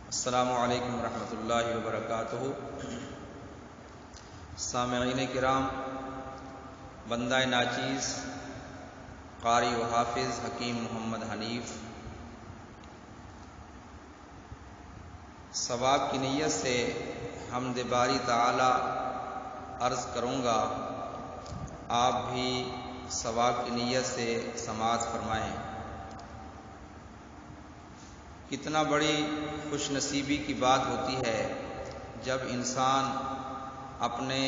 السلام علیکم ورحمۃ اللہ وبرکاتہ۔ سامعین کرام، بندہ ناچیز قاری و حافظ حکیم محمد حنیف ثواب کی نیت سے حمد باری تعالی عرض کروں گا، آپ بھی ثواب کی نیت سے سماعت فرمائیں۔ کتنا بڑی خوش نصیبی کی بات ہوتی ہے جب انسان اپنے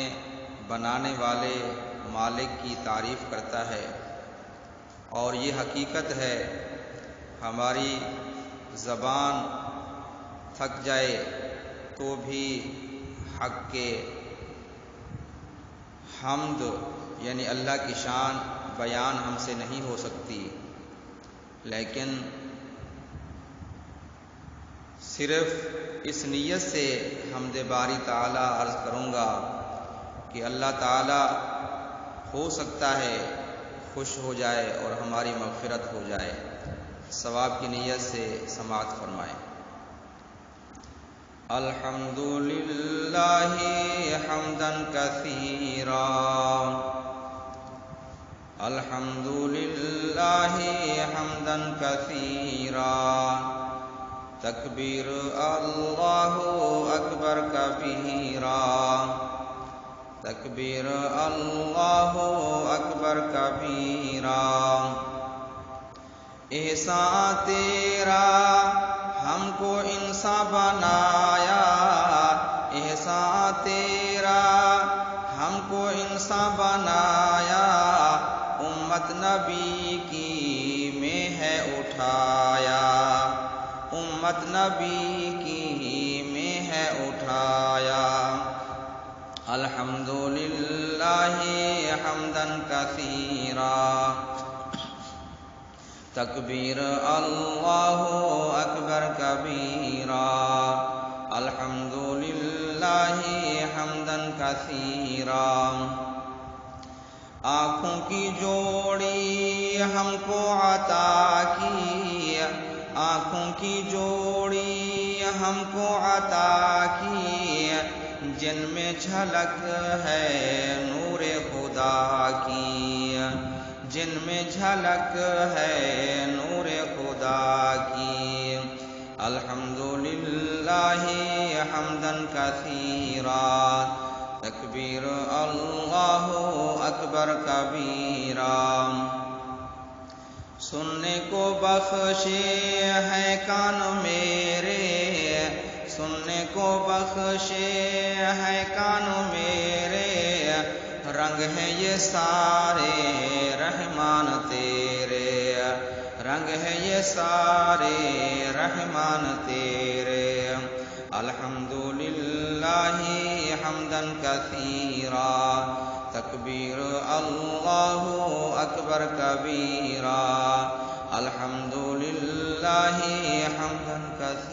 بنانے والے مالک کی تعریف کرتا ہے، اور یہ حقیقت ہے ہماری زبان تھک جائے تو بھی حق کے حمد یعنی اللہ کی شان بیان ہم سے نہیں ہو سکتی، لیکن صرف اس نیت سے حمد باری تعالی عرض کروں گا کہ اللہ تعالی ہو سکتا ہے خوش ہو جائے اور ہماری مغفرت ہو جائے۔ ثواب کی نیت سے سماعت فرمائیں۔ الحمدللہ حمدا کثیرا، الحمدللہ حمدا کثیرا، تکبیر اللہ اکبر کبیرا، تکبیر اللہ اکبر کبیرا۔ احسان تیرا ہم کو انسان بنایا، احسان تیرا ہم کو انسان بنایا، امت نبی کی میں ہے اٹھایا، امت نبی کی میں ہے اٹھایا۔ الحمدللہ حمدا کثیرا، تکبیر اللہ اکبر کبیرا، الحمدللہ حمدا کثیرا۔ آنکھوں کی جوڑی ہم کو عطا کی، آنکھوں کی جوڑی ہم کو عطا کی، جن میں جھلک ہے نور خدا کی، جن میں جھلک ہے نور خدا کی۔ الحمدللہ حمدا کثیرا، تکبیر اللہ اکبر کبیرا۔ سننے کو بخشے ہے کان میرے، سننے کو بخشے ہے کان میرے، رنگ ہیں یہ سارے رحمان تیرے، رنگ ہیں یہ سارے رحمان تیرے۔ الحمدللہ حمدا کثیرا، تکبیر اللہ اکبر کبیرا، الحمدللہ حمدا کثیرا۔